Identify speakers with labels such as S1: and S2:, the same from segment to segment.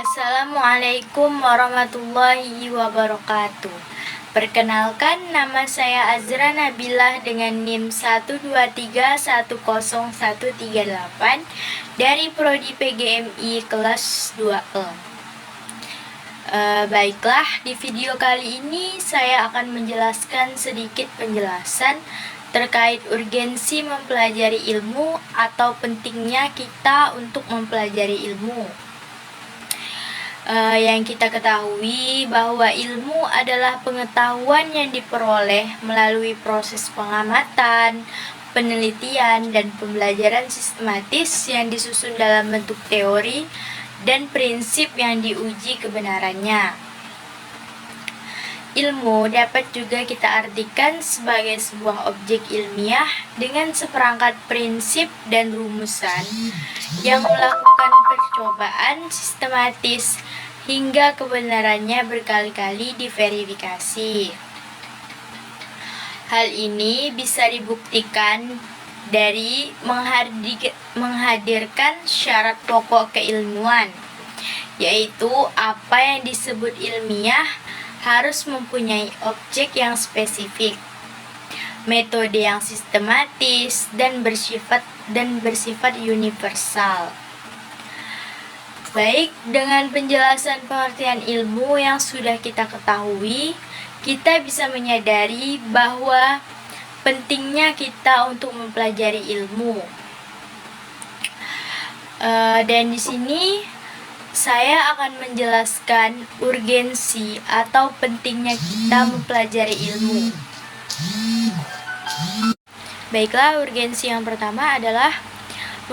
S1: Assalamualaikum warahmatullahi wabarakatuh. Perkenalkan, nama saya Azra Nabilah dengan NIM 123101138 dari Prodi PGMI kelas 2E. Baiklah, di video kali ini saya akan menjelaskan sedikit penjelasan terkait urgensi mempelajari ilmu atau pentingnya kita untuk mempelajari ilmu. Yang kita ketahui bahwa ilmu adalah pengetahuan yang diperoleh melalui proses pengamatan, penelitian, dan pembelajaran sistematis yang disusun dalam bentuk teori dan prinsip yang diuji kebenarannya. Ilmu dapat juga kita artikan sebagai sebuah objek ilmiah dengan seperangkat prinsip dan rumusan yang melakukan percobaan sistematis hingga kebenarannya berkali-kali diverifikasi. Hal ini bisa dibuktikan dari menghadirkan syarat pokok keilmuan, yaitu apa yang disebut ilmiah harus mempunyai objek yang spesifik, metode yang sistematis, dan bersifat universal. Baik, dengan penjelasan pengertian ilmu yang sudah kita ketahui, kita bisa menyadari bahwa pentingnya kita untuk mempelajari ilmu. Dan di sini saya akan menjelaskan urgensi atau pentingnya kita mempelajari ilmu. Baiklah, urgensi yang pertama adalah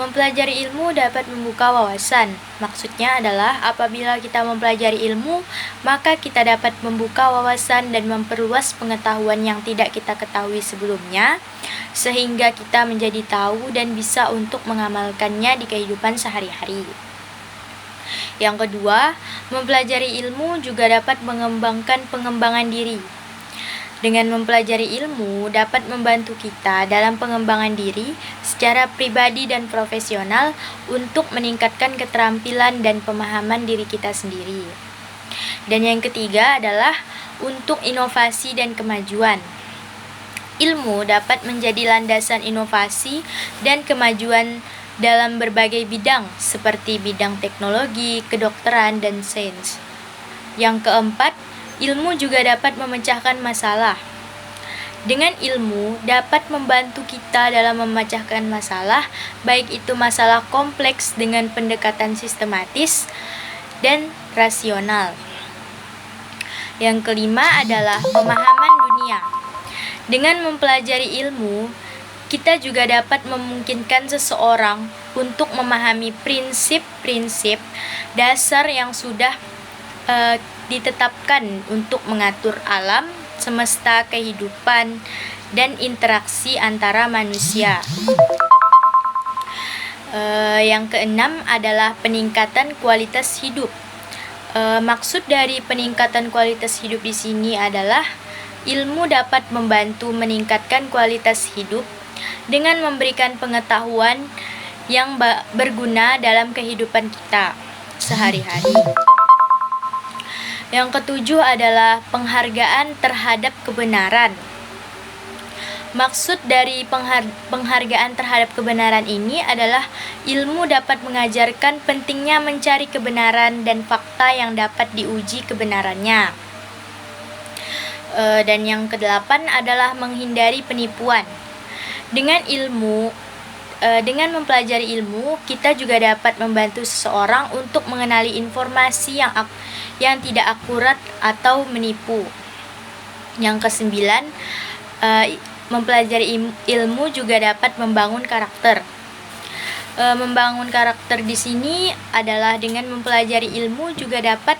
S1: mempelajari ilmu dapat membuka wawasan. Maksudnya adalah apabila kita mempelajari ilmu, maka kita dapat membuka wawasan dan memperluas pengetahuan yang tidak kita ketahui sebelumnya, sehingga kita menjadi tahu dan bisa untuk mengamalkannya di kehidupan sehari-hari. Yang kedua, mempelajari ilmu juga dapat mengembangkan pengembangan diri. Dengan mempelajari ilmu dapat membantu kita dalam pengembangan diri secara pribadi dan profesional untuk meningkatkan keterampilan dan pemahaman diri kita sendiri. Dan yang ketiga adalah untuk inovasi dan kemajuan. Ilmu dapat menjadi landasan inovasi dan kemajuan dalam berbagai bidang seperti bidang teknologi, kedokteran, dan sains. Yang keempat, ilmu juga dapat memecahkan masalah. Dengan ilmu dapat membantu kita dalam memecahkan masalah, baik itu masalah kompleks dengan pendekatan sistematis dan rasional. Yang kelima adalah pemahaman dunia. Dengan mempelajari ilmu, kita juga dapat memungkinkan seseorang untuk memahami prinsip-prinsip dasar yang sudah ditetapkan untuk mengatur alam, semesta, kehidupan, dan interaksi antara manusia. Yang keenam adalah peningkatan kualitas hidup. Maksud dari peningkatan kualitas hidup di sini adalah ilmu dapat membantu meningkatkan kualitas hidup dengan memberikan pengetahuan yang berguna dalam kehidupan kita sehari-hari. Yang ketujuh adalah penghargaan terhadap kebenaran. Maksud dari penghargaan terhadap kebenaran ini adalah ilmu dapat mengajarkan pentingnya mencari kebenaran dan fakta yang dapat diuji kebenarannya. Dan yang kedelapan adalah menghindari penipuan. Dengan mempelajari ilmu, kita juga dapat membantu seseorang untuk mengenali informasi yang tidak akurat atau menipu. Yang kesembilan, mempelajari ilmu juga dapat membangun karakter. Membangun karakter di sini adalah dengan mempelajari ilmu juga dapat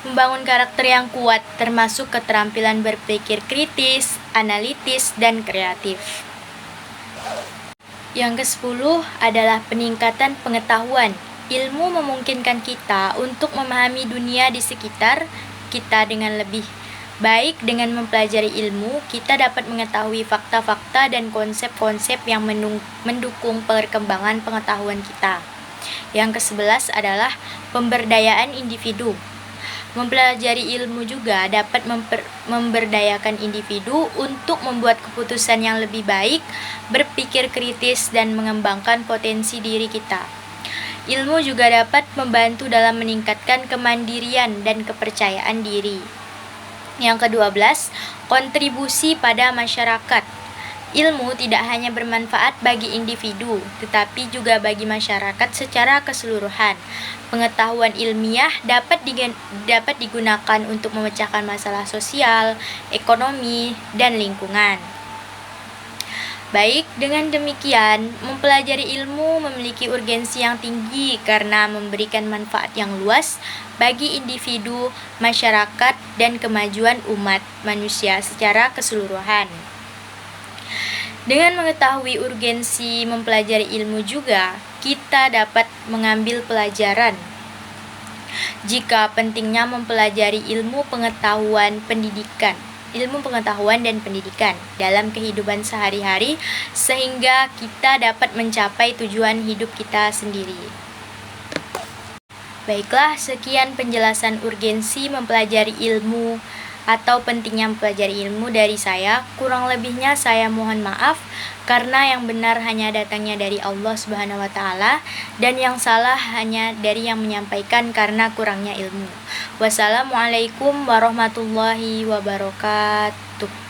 S1: membangun karakter yang kuat, termasuk keterampilan berpikir kritis, analitis, dan kreatif. Yang ke-10 adalah peningkatan pengetahuan. Ilmu memungkinkan kita untuk memahami dunia di sekitar kita dengan lebih baik. Dengan mempelajari ilmu, kita dapat mengetahui fakta-fakta dan konsep-konsep yang mendukung perkembangan pengetahuan kita. Yang ke-11 adalah pemberdayaan individu. Mempelajari ilmu juga dapat memberdayakan individu untuk membuat keputusan yang lebih baik, berpikir kritis, dan mengembangkan potensi diri kita. Ilmu juga dapat membantu dalam meningkatkan kemandirian dan kepercayaan diri. Yang ke-12, kontribusi pada masyarakat. Ilmu tidak hanya bermanfaat bagi individu, tetapi juga bagi masyarakat secara keseluruhan. Pengetahuan ilmiah dapat digunakan untuk memecahkan masalah sosial, ekonomi, dan lingkungan. Baik, dengan demikian, mempelajari ilmu memiliki urgensi yang tinggi karena memberikan manfaat yang luas bagi individu, masyarakat, dan kemajuan umat manusia secara keseluruhan. Dengan mengetahui urgensi mempelajari ilmu juga, kita dapat mengambil pelajaran jika pentingnya mempelajari ilmu pengetahuan dan pendidikan dalam kehidupan sehari-hari sehingga kita dapat mencapai tujuan hidup kita sendiri. Baiklah, sekian penjelasan urgensi mempelajari ilmu atau pentingnya mempelajari ilmu dari saya. Kurang lebihnya saya mohon maaf karena yang benar hanya datangnya dari Allah Subhanahu wa taala dan yang salah hanya dari yang menyampaikan karena kurangnya ilmu. Wassalamualaikum warahmatullahi wabarakatuh.